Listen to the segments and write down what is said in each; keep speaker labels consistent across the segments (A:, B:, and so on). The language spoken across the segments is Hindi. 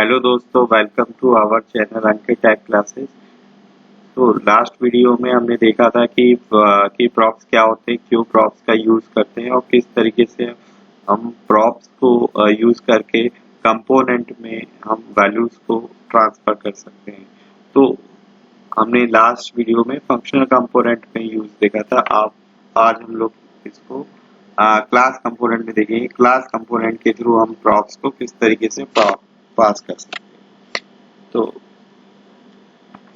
A: हेलो दोस्तों, welcome to our channel Ankit tech classes. तो लास्ट वीडियो में हमने देखा था कि प्रॉप्स क्या होते हैं, क्यों प्रॉप्स का यूज करते हैं और किस तरीके से हम प्रॉप्स को यूज करके कंपोनेंट में हम वैल्यूज को ट्रांसफर कर सकते हैं। तो हमने लास्ट वीडियो में फंक्शनल कंपोनेंट में यूज देखा था। आप आज हम लोग इसको क्लास कंपोनेंट में देखेंगे। क्लास कंपोनेंट के थ्रू हम प्रॉप्स को किस तरीके से पास कर सकते हैं।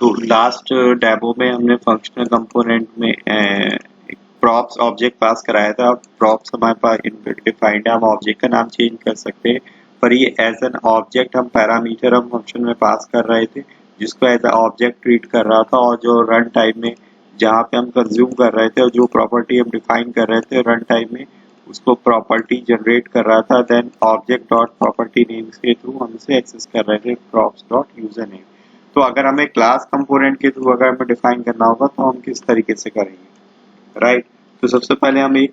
A: तो लास्ट डेमो में हमने फंक्शनल कंपोनेंट में एक प्रॉप्स ऑब्जेक्ट पास कराया था। प्रॉप्स हमारे पास इनबिल्ट डिफाइंड है, हम ऑब्जेक्ट का नाम चेंज कर सकते हैं, पर ये एज एन ऑब्जेक्ट हम पैरामीटर हम फंक्शन में पास कर रहे थे, जिसको एज ए ऑब्जेक्ट ट्रीट कर रहा था। और जो रन टाइम में जहाँ पे हम कंज्यूम कर रहे थे और जो प्रॉपर्टी हम डिफाइन कर रहे थे, रन टाइम में उसको प्रॉपर्टी जनरेट कर रहा था। Then object dot property name के थ्रू हम इसे एक्सेस कर रहे थे, प्रॉप्स डॉट यूजर नेम। तो अगर हमें क्लास कंपोनेंट के थ्रू अगर हमें डिफाइन करना होगा तो हम किस तरीके से करेंगे, राइट। तो सबसे पहले हम एक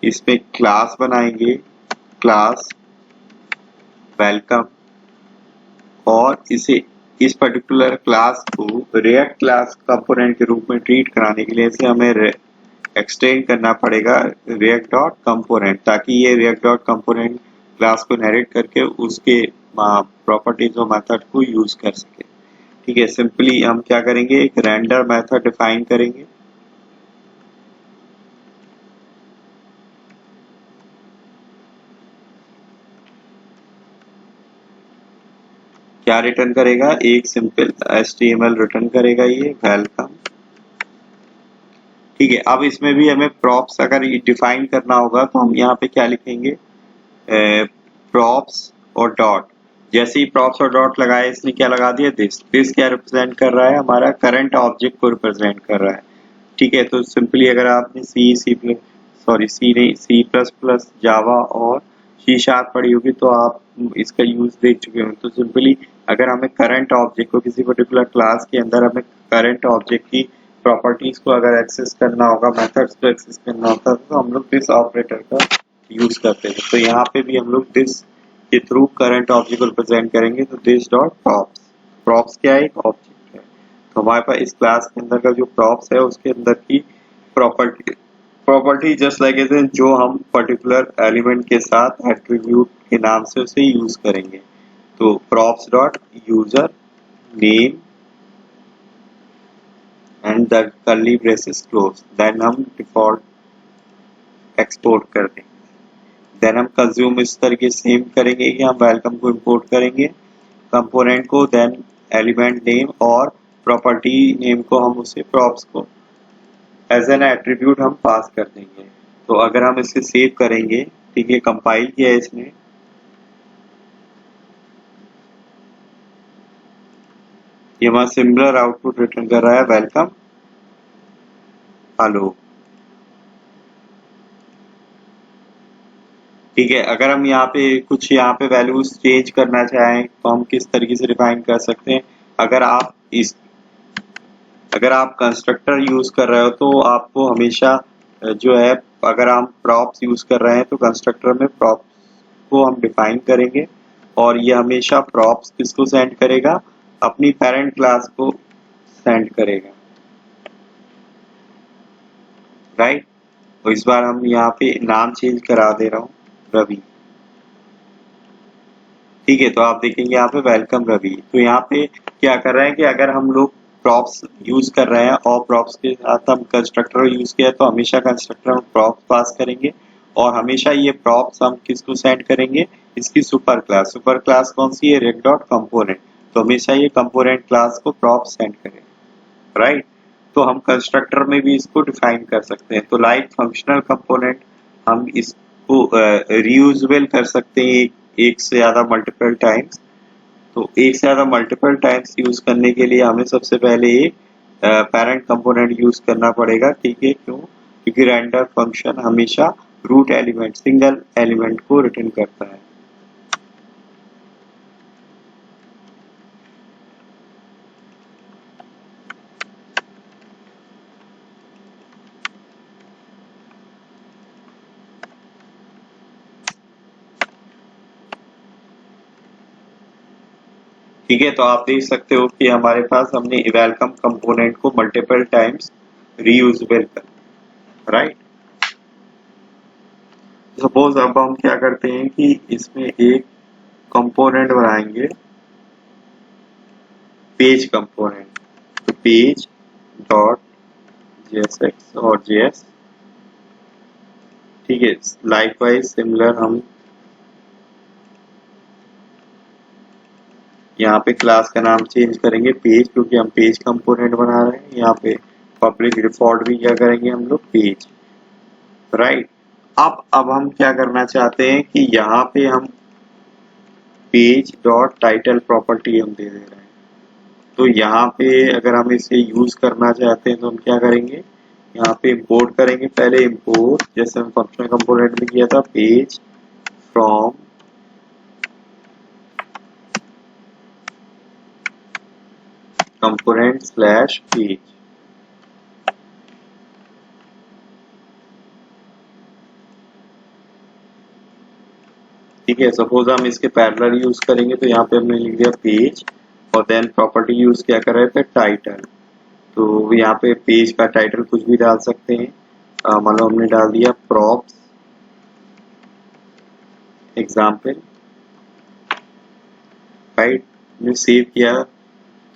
A: इसमें क्लास बनाएंगे, क्लास वेलकम, और इसे इस पर्टिकुलर क्लास को रिएक्ट क्लास कंपोनेंट के रूप में ट्रीट कराने के लिए इसे हमें एक्सटेंड करना पड़ेगा रिएक्ट डॉट कंपोनेंट, ताकि ये रिएक्ट डॉट कंपोनेंट क्लास को इनहेरिट करके उसके प्रॉपर्टीज और मेथड को यूज कर सके। ठीक है, सिंपली हम क्या करेंगे, एक रेंडर मेथड डिफाइन करेंगे। क्या रिटर्न करेगा, एक सिंपल HTML रिटर्न करेगा, ये वेलकम। ठीक है, अब इसमें भी हमें प्रॉप्स अगर डिफाइन करना होगा तो हम यहाँ पे क्या लिखेंगे, प्रॉप्स और डॉट। जैसे ही प्रॉप्स और डॉट लगाए, इसने क्या लगा दिया, दिस क्या रिप्रेजेंट कर रहा है, हमारा करंट ऑब्जेक्ट को रिप्रेजेंट कर रहा है। ठीक है, तो सिंपली अगर आपने सी नहीं, C++, जावा और C# पढ़ी होगी तो आप इसका यूज देख चुके होंगे। तो सिंपली अगर हमें करंट ऑब्जेक्ट को किसी पर्टिकुलर क्लास के अंदर हमें करंट ऑब्जेक्ट की प्रॉपर्टीज को अगर एक्सेस करना होगा, मेथड्स को एक्सेस करना होता है, तो हम लोग दिस ऑपरेटर का यूज करते हैं। तो यहाँ पे भी हम लोग दिस के थ्रू करंट ऑब्जेक्ट को रिप्रेजेंट करेंगे। तो दिस डॉट प्रॉप्स, प्रॉप्स क्या है, एक ऑब्जेक्ट है। तो हमारे पास इस क्लास के अंदर का जो प्रॉप्स है उसके अंदर की प्रॉपर्टी जस्ट लाइक एज जो हम पर्टिकुलर एलिमेंट के साथ एट्रीब्यूट के नाम से उसे यूज करेंगे। तो props dot user name and the curly braces close, then हम डिफॉल्ट एक्सपोर्ट कर देंगे। देन हम कंज्यूम इस तरीके से सेम करेंगे कि हम वेलकम को इंपोर्ट करेंगे कंपोनेंट को, देन एलिमेंट नेम और प्रॉपर्टी नेम को हम उसे प्रॉप्स को एज एन एट्रीब्यूट हम पास कर देंगे। तो अगर हम इसे सेव करेंगे, ठीक है, कंपाइल किया है इसने, ये हमारा सिमिलर आउटपुट रिटर्न कर रहा है, वेलकम हेलो। ठीक है, अगर हम यहाँ पे कुछ यहाँ पे वैल्यूज चेंज करना चाहें तो हम किस तरीके से डिफाइन कर सकते हैं। अगर आप कंस्ट्रक्टर यूज कर रहे हो तो आपको हमेशा जो है, अगर हम प्रॉप्स यूज कर रहे हैं तो कंस्ट्रक्टर में प्रॉप्स को हम डिफाइन करेंगे, और ये हमेशा प्रॉप्स किसको सेंड करेगा, अपनी पेरेंट क्लास को सेंड करेगा, राइट। तो इस बार हम यहाँ पे नाम चेंज करा दे रहा हूँ, रवि। ठीक है, तो आप देखेंगे यहाँ पे वेलकम रवि। तो यहाँ पे क्या कर रहे हैं कि अगर हम लोग प्रॉप्स यूज कर रहे हैं और प्रॉप्स के साथ हम कंस्ट्रक्टर यूज किया तो हमेशा कंस्ट्रक्टर में प्रॉप्स पास करेंगे, और हमेशा ये प्रॉप्स हम किसको सेंड करेंगे, इसकी सुपर क्लास कौन सी है, रेक डॉट कंपोनेंट। तो हमेशा ये कंपोनेंट क्लास को प्रॉप्स सेंड करेगा, राइट। तो हम कंस्ट्रक्टर में भी इसको डिफाइन कर सकते हैं। तो लाइक फंक्शनल कंपोनेंट हम इसको रीयूजेबल कर सकते हैं एक से ज्यादा मल्टीपल टाइम्स। तो एक से ज्यादा मल्टीपल टाइम्स यूज करने के लिए हमें सबसे पहले एक पेरेंट कंपोनेंट यूज करना पड़ेगा। ठीक है, क्यों, क्योंकि रेंडर फंक्शन हमेशा रूट एलिमेंट, सिंगल एलिमेंट को रिटर्न करता है। ठीक है, तो आप देख सकते हो कि हमारे पास हमने वेलकम कंपोनेंट को मल्टीपल टाइम्स रीयूजेबल कर, राइट। सपोज अब हम क्या करते हैं कि इसमें एक कंपोनेंट बनाएंगे, पेज कंपोनेंट। तो पेज डॉट जेएसएक्स और जेएस, ठीक है। लाइकवाइज सिमिलर हम यहाँ पे क्लास का नाम चेंज करेंगे पेज, क्योंकि हम पेज कंपोनेंट बना रहे हैं। यहाँ पे पब्लिक डिफॉल्ट भी क्या करेंगे हम लोग, पेज, राइट। अब हम क्या करना चाहते हैं कि यहाँ पे हम पेज डॉट टाइटल प्रॉपर्टी हम दे रहे हैं। तो यहाँ पे अगर हम इसे यूज करना चाहते हैं तो हम क्या करेंगे, यहाँ पे इंपोर्ट करेंगे। पहले इंपोर्ट, जैसे हम फंक्शनल कंपोनेंट में किया था, page from component slash page, ठीक है। सपोज हम इसके पैरेलल यूज करेंगे, तो यहाँ पे हमने लिख दिया पेज और देन प्रॉपर्टी यूज क्या कर रहे थे, टाइटल। तो यहाँ पे पेज का टाइटल कुछ भी डाल सकते हैं। मान लो हमने डाल दिया प्रॉप्स एग्जाम्पल, राइट। हमने सेव किया,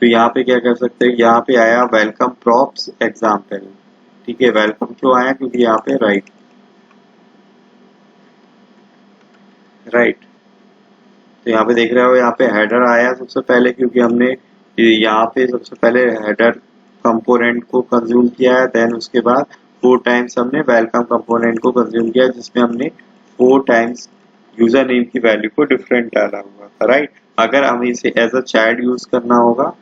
A: तो यहाँ पे क्या कर सकते हैं, यहाँ पे आया वेलकम प्रॉप्स एग्जाम्पल, ठीक है। वेलकम क्यों आया, क्योंकि यहाँ पे राइट। तो यहाँ पे देख रहे हो, यहाँ पे हेडर आया सबसे पहले, क्योंकि हमने यहाँ पे सबसे पहले हेडर कंपोनेंट को कंज्यूम किया है। देन उसके बाद 4 टाइम्स हमने वेलकम कंपोनेंट को कंज्यूम किया, जिसमें हमने 4 टाइम्स यूजर नेम की वैल्यू को डिफरेंट डाला हुआ था, राइट। अगर हमें इसे एज अ चाइल्ड यूज करना होगा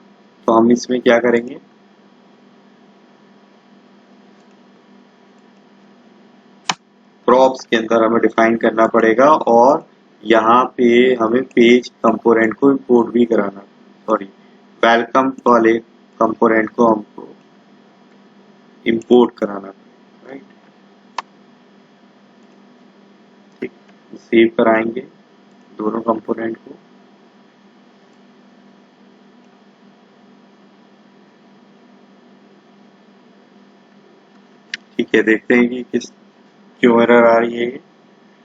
A: तो हम इसमें क्या करेंगे, प्रॉप्स के अंदर हमें डिफाइन करना पड़ेगा, और यहाँ पे हमें पेज कंपोनेंट को इंपोर्ट भी कराना, सॉरी, वेलकम वाले कंपोनेंट को हमको इंपोर्ट कराना पड़ेगा, राइट। ठीक, सेव कराएंगे दोनों कंपोनेंट को। ठीक है, देखते हैं कि किस क्यों एरर आ रही है ये।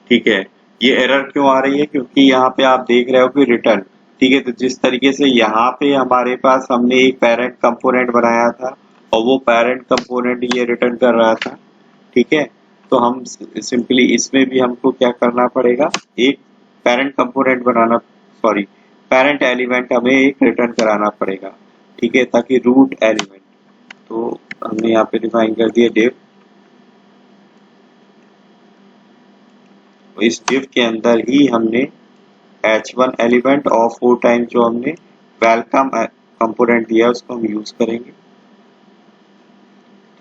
A: ठीक है, ये एरर क्यों आ रही है, क्योंकि यहाँ पे आप देख रहे हो कि रिटर्न, ठीक है। तो जिस तरीके से यहाँ पे हमारे पास हमने एक पेरेंट कंपोनेंट बनाया था और वो पेरेंट कंपोनेंट ये रिटर्न कर रहा था, ठीक है। तो हम सिंपली इसमें भी हमको क्या करना पड़ेगा, एक पेरेंट कंपोनेंट बनाना, सॉरी, पेरेंट एलिमेंट हमें एक रिटर्न कराना पड़ेगा, ठीक है, ताकि रूट एलिमेंट। तो हमने यहाँ पे डिफाइन कर दिया डिव। तो इस डिव के अंदर ही हमने h1 एलिमेंट और 4 टाइम जो हमने वेलकम कंपोनेंट दिया उसको हम यूज करेंगे,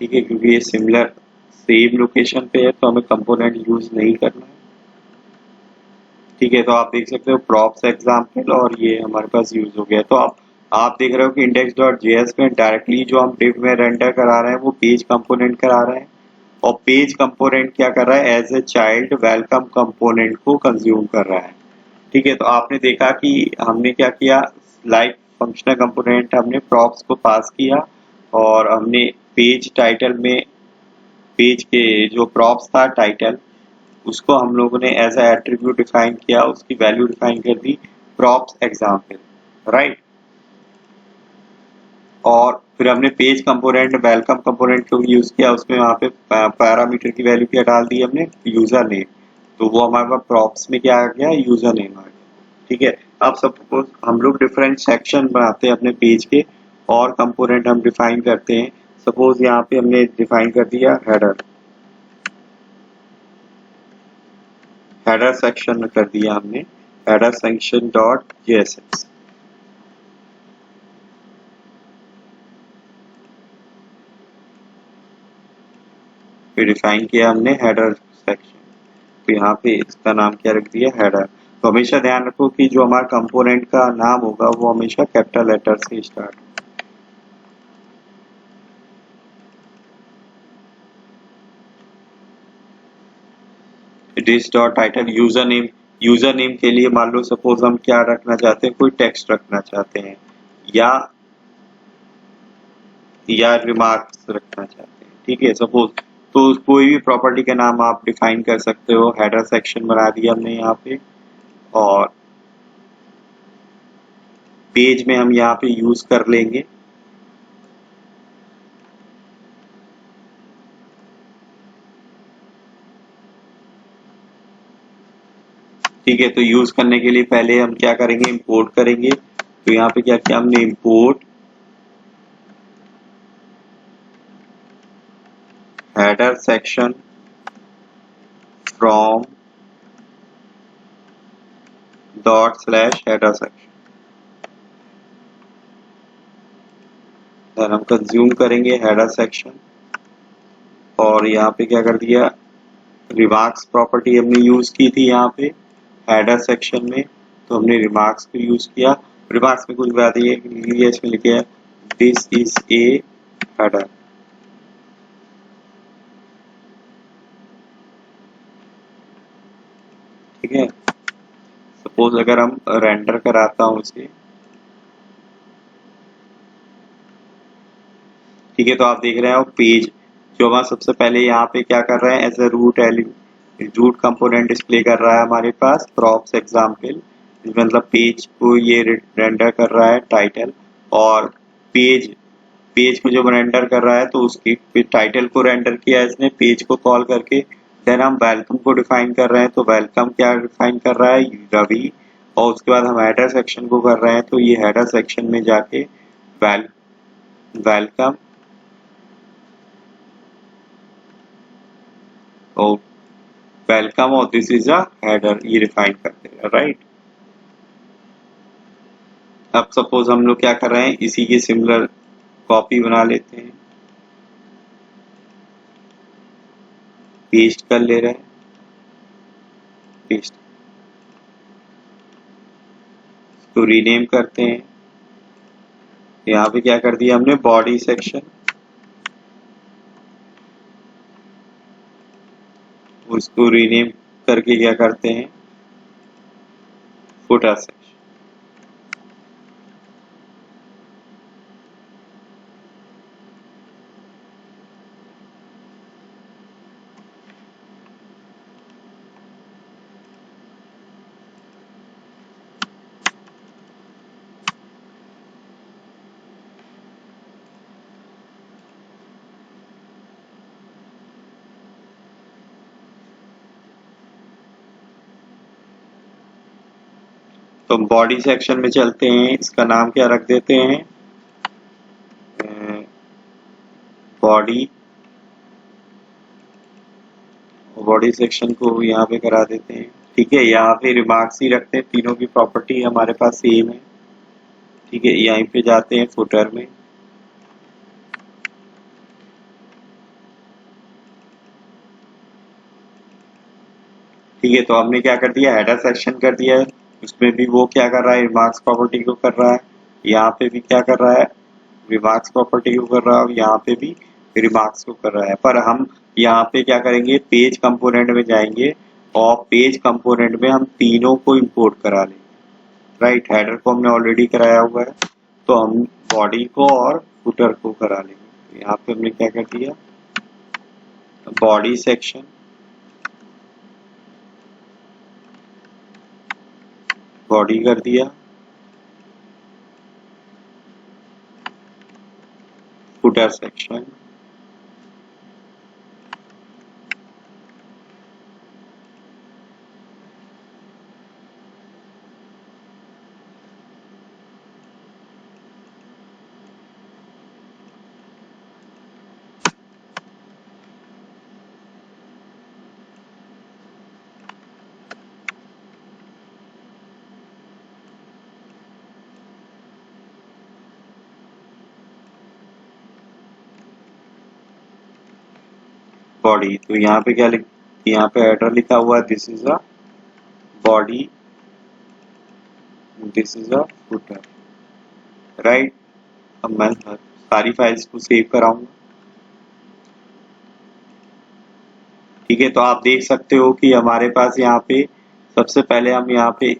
A: ठीक है। क्योंकि ये सिमिलर सेम लोकेशन पे है तो हमें कंपोनेंट यूज नहीं करना है, ठीक है। तो आप देख सकते हो प्रॉप्स एग्जाम्पल और ये हमारे पास यूज हो गया। तो आप देख रहे हो कि index.js में डायरेक्टली जो हम div में रेंडर करा रहे हैं वो पेज कंपोनेंट करा रहे हैं, और पेज कंपोनेंट क्या कर रहा है, as a child welcome component को कंज्यूम कर रहा है, ठीक है। तो आपने देखा कि हमने क्या किया, लाइक फंक्शनल कंपोनेंट हमने प्रॉप्स को पास किया, और हमने पेज टाइटल में पेज के जो प्रॉप्स था टाइटल, उसको हम लोगों ने एज ए एट्रीब्यूट डिफाइन किया, उसकी वैल्यू डिफाइन कर दी प्रॉप्स एग्जाम्पल, राइट। और फिर हमने पेज कंपोनेंट वेलकम कंपोनेंट को यूज किया, उसमें वहाँ पे पैरामीटर की वैल्यू क्या डाल दी हमने, यूजर नेम। तो वो हमारे पास प्रॉप्स में क्या आ गया, यूजर नेम आ गया, ठीक है। अब सपोज हम लोग डिफरेंट सेक्शन बनाते हैं अपने पेज के, और कंपोनेंट हम डिफाइन करते हैं। सपोज यहाँ पे हमने डिफाइन कर दिया हेडर, हेडर सेक्शन कर दिया हमने, हेडर सेक्शन डॉट जेएसएक्स, फिर डिफाइन किया हमने हेडर सेक्शन। तो यहाँ पे इसका नाम क्या रख दिया, हेडर। तो हमेशा ध्यान रखो कि जो हमारा कंपोनेंट का नाम होगा वो हमेशा कैपिटल लेटर से स्टार्ट हो। This dot title user name, user name के लिए मान लो सपोज हम क्या रखना चाहते हैं, कोई टेक्स्ट रखना चाहते हैं या रिमार्क्स रखना चाहते हैं, ठीक है सपोज। तो कोई भी प्रॉपर्टी का नाम आप डिफाइन कर सकते हो। हेडर सेक्शन बना दिया हमने यहाँ पे, और पेज में हम यहाँ पे यूज कर लेंगे। ठीक है, तो यूज करने के लिए पहले हम क्या करेंगे, इंपोर्ट करेंगे। तो यहाँ पे क्या किया हमने, import header section from ./header section. Then हम कंज्यूम करेंगे हेडर सेक्शन, और यहाँ पे क्या कर दिया, रिमार्क्स प्रॉपर्टी हमने यूज की थी यहाँ पे हेडर सेक्शन में, तो हमने रिमार्क्स को यूज किया। रिमार्क्स में कुछ बात ये इसमें लिखे दिस इज ए हेडर। ठीक है, सपोज अगर हम रेंडर कराता हूँ इसे, ठीक है, तो आप देख रहे हो पेज जो हमारा सबसे पहले यहाँ पे क्या कर रहा है, as a root component display कर रहा है हमारे पास प्रॉप्स एग्जाम्पल, मतलब पेज को ये रेंडर कर रहा है टाइटल, और पेज पेज को जब रेंडर कर रहा है तो उसकी टाइटल को रेंडर किया इसने पेज को कॉल करके। देन हम वेलकम को डिफाइन कर रहे हैं, तो वेलकम क्या डिफाइन कर रहा है, रवि। और उसके बाद हम हेडर सेक्शन को कर रहे हैं, तो ये हेडर सेक्शन में जाके वेलकम और वेलकम और दिस इज अ हेडर, ये डिफाइन करते हैं, राइट। अब सपोज हम लोग क्या कर रहे हैं, इसी की सिमिलर कॉपी बना लेते हैं, पेस्ट कर ले रहे हैं, पेस्ट तो रीनेम करते हैं। यहाँ पे क्या कर दिया हमने, बॉडी सेक्शन, उसको रीनेम करके क्या करते हैं, फुटर सेक्शन। तो बॉडी सेक्शन में चलते हैं, इसका नाम क्या रख देते हैं, बॉडी। बॉडी सेक्शन को यहाँ पे करा देते हैं, ठीक है। यहाँ पे रिमार्क्स ही रखते हैं, तीनों की प्रॉपर्टी हमारे पास सेम है, ठीक है। यहीं पे जाते हैं फुटर में, ठीक है। तो हमने क्या कर दिया, हेडर सेक्शन कर दिया है, उसमें भी वो क्या कर रहा है, रिमार्क्स प्रॉपर्टी को कर रहा है। यहाँ पे भी क्या कर रहा है, रिमार्क्स प्रॉपर्टी को कर रहा है, और यहाँ पे भी रिमार्क्स को कर रहा है। पर हम यहाँ पे क्या करेंगे, पेज कंपोनेंट में जाएंगे, और पेज कंपोनेंट में हम तीनों को इंपोर्ट करा लेंगे, राइट। हेडर को हमने ऑलरेडी कराया हुआ है, तो हम बॉडी को और फुटर को करा लेंगे। यहाँ पे हमने क्या कर दिया, बॉडी सेक्शन, बॉडी कर दिया, फुटर सेक्शन, बॉडी। तो यहाँ पे क्या यहाँ पे हेडर लिखा हुआ है, this is a body, this is a footer, right. अब मैं सारी फाइल्स को सेव कराऊंगा, ठीक है। तो आप देख सकते हो कि हमारे पास यहाँ पे सबसे पहले हम यहाँ पे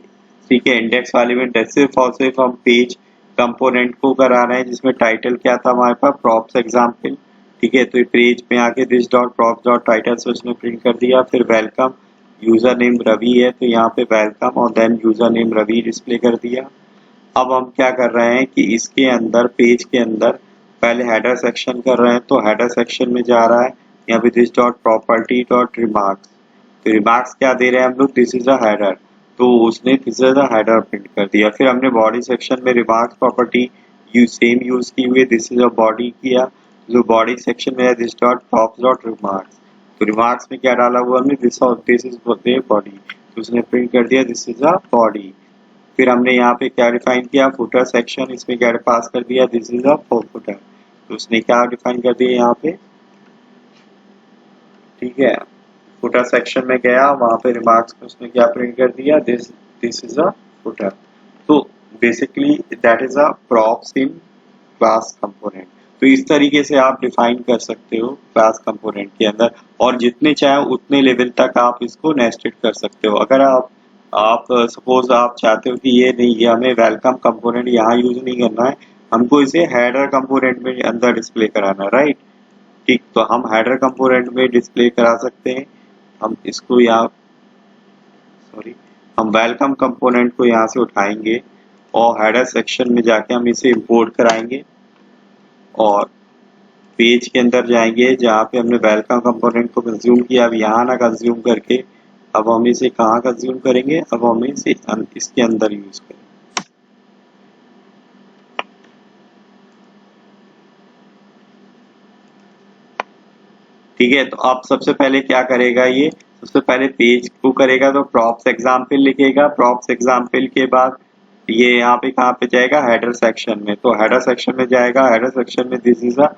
A: ठीक है इंडेक्स वाले में सिर्फ और सिर्फ हम पेज कंपोनेंट को करा रहे हैं, जिसमें टाइटल क्या था हमारे पास प्रॉप्स एग्जाम्पल। ठीक है, तो ये पेज में आके this dot props dot title से उसने प्रिंट कर दिया। फिर वेलकम, यूजर नेम रवि है तो यहाँ पे वेलकम और then user name Ravi display कर दिया। अब हम क्या कर रहे हैं कि इसके अंदर पेज के अंदर पहले हेडर सेक्शन कर रहे हैं, तो हेडर सेक्शन में जा रहा है यहाँ पे this dot property dot remarks. तो रिमार्क्स क्या दे रहे हैं हम लोग, दिस इज अ हेडर, तो उसने this is a header print कर दिया। फिर हमने बॉडी सेक्शन में रिमार्क्स प्रॉपर्टी सेम यूज की हुई, दिस इज अ बॉडी किया। जो बॉडी सेक्शन में है this dot tops dot remarks, तो रिमार्क्स में क्या डाला हुआ हमने, दिस इज बॉडी, तो उसने प्रिंट कर दिया दिस इज अ बॉडी। फिर हमने यहाँ पे क्या डिफाइन किया, फुटर सेक्शन, इसमें क्या पास कर दिया दिस इज अ फुटर, तो उसने क्या डिफाइन कर दिया यहाँ पे। ठीक है, फुटर सेक्शन में गया, वहां पे रिमार्क्स में उसने क्या प्रिंट कर दिया, दिस इज अ फुटर। तो basically that is a props in class component. तो इस तरीके से आप डिफाइन कर सकते हो क्लास कंपोनेंट के अंदर, और जितने चाहे उतने लेवल तक आप इसको नेस्टेड कर सकते हो। अगर आप सपोज आप चाहते हो कि ये नहीं, ये हमें वेलकम कंपोनेंट यहाँ यूज नहीं करना है, हमको इसे हेडर कंपोनेंट में अंदर डिस्प्ले कराना है, राइट। ठीक, तो हम हेडर कंपोनेंट में डिस्प्ले करा सकते हैं। हम इसको यहाँ सॉरी हम वेलकम कंपोनेंट को यहाँ से उठाएंगे और हेडर सेक्शन में जाके हम इसे इंपोर्ट कराएंगे और पेज के अंदर जाएंगे जहाँ पे हमने वेलकम कंपोनेंट को कंज्यूम किया। अब यहाँ ना कंज्यूम करके अब हम इसे कहाँ कंज्यूम करेंगे, अब हम इसे इसके अंदर यूज करेंगे। ठीक है, तो अब सबसे पहले क्या करेगा, ये सबसे पहले पेज को करेगा तो प्रॉप्स एग्जाम्पल लिखेगा। प्रॉप्स एग्जाम्पल के बाद ये यहाँ पे कहाँ पे जाएगा, हेडर सेक्शन में, तो हेडर सेक्शन में जाएगा। हेडर सेक्शन में this is a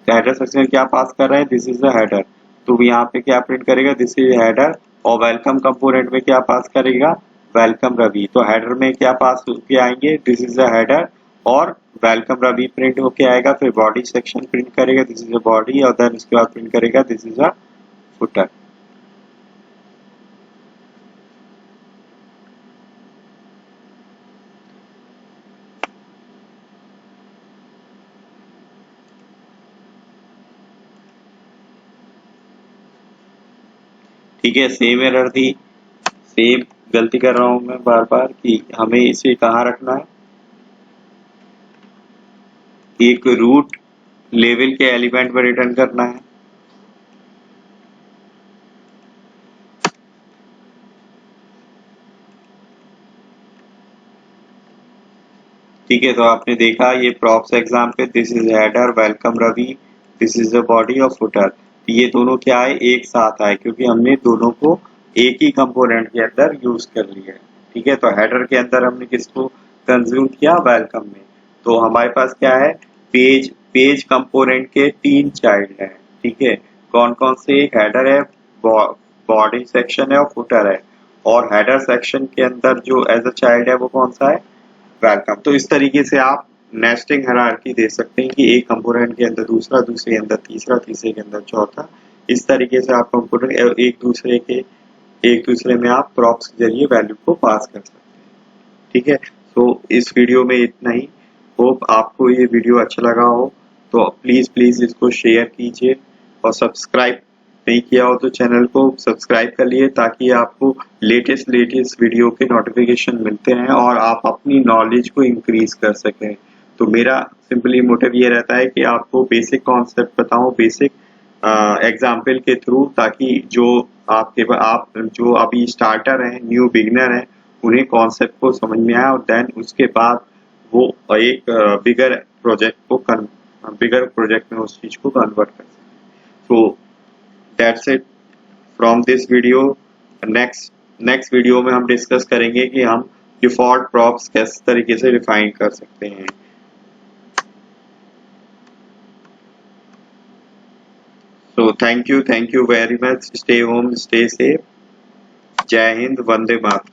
A: header section में क्या पास कर रहे हैं, दिस इज द हेडर, तो यहाँ पे क्या प्रिंट करेगा, दिस इज हेडर। और वेलकम कंपोनेंट में क्या पास करेगा, वेलकम रवि, तो हेडर में क्या पास होके आएंगे, दिस इज द हेडर और वेलकम रवि प्रिंट होके आएगा। फिर बॉडी सेक्शन प्रिंट करेगा, दिस इज अ बॉडी, और देन उसके बाद प्रिंट करेगा दिस इज अ फुटर। ठीक है, सेम एरर थी, सेम गलती कर रहा हूं मैं बार बार कि हमें इसे कहाँ रखना है, एक रूट लेवल के एलिमेंट पर रिटर्न करना है। ठीक है, तो आपने देखा ये props example, this is header, welcome Ravi, this is the body of footer. ये दोनों क्या है, एक साथ आए क्योंकि हमने दोनों को एक ही कंपोनेंट के अंदर यूज कर लिया है। ठीक है, तो हेडर के अंदर हमने किसको कंज्यूम किया, वेलकम में। तो हमारे पास क्या है, पेज पेज कंपोनेंट के 3 चाइल्ड हैं। ठीक है, कौन कौन से, एक हेडर है, बॉडी सेक्शन है और फुटर है। और हेडर सेक्शन के अंदर जो एज अ चाइल्ड है वो कौन सा है, वेलकम। तो इस तरीके से आप नेस्टिंग हायरार्की दे सकते हैं कि एक कंपोनेंट के अंदर दूसरा, दूसरे के अंदर तीसरा, तीसरे के अंदर चौथा। इस तरीके से आप कंपोनेंट एक दूसरे में आप प्रॉप्स के जरिए वैल्यू को पास कर सकते हैं। ठीक है, तो इस वीडियो में इतना ही। होप आपको ये वीडियो अच्छा लगा हो, तो प्लीज प्लीज इसको शेयर कीजिए और सब्सक्राइब नहीं किया हो तो चैनल को सब्सक्राइब कर लिए, ताकि आपको लेटेस्ट वीडियो के नोटिफिकेशन मिलते रहें और आप अपनी नॉलेज को इंक्रीज कर सकें। तो मेरा सिंपली मोटिव ये रहता है कि आपको बेसिक कॉन्सेप्ट बताऊं, बेसिक एग्जाम्पल के थ्रू, ताकि जो आप जो अभी स्टार्टर हैं, न्यू बिगनर हैं, उन्हें कॉन्सेप्ट को समझ में आए और देन उसके बाद वो एक बिगर प्रोजेक्ट में उस चीज को कन्वर्ट कर सकें। तो that's it from this video. Next video में हम डिस्कस करेंगे कि हम डिफॉल्ट प्रॉप्स किस तरीके से डिफाइन कर सकते हैं। So thank you very much. Stay home, stay safe. जय हिंद, वंदे मातरम।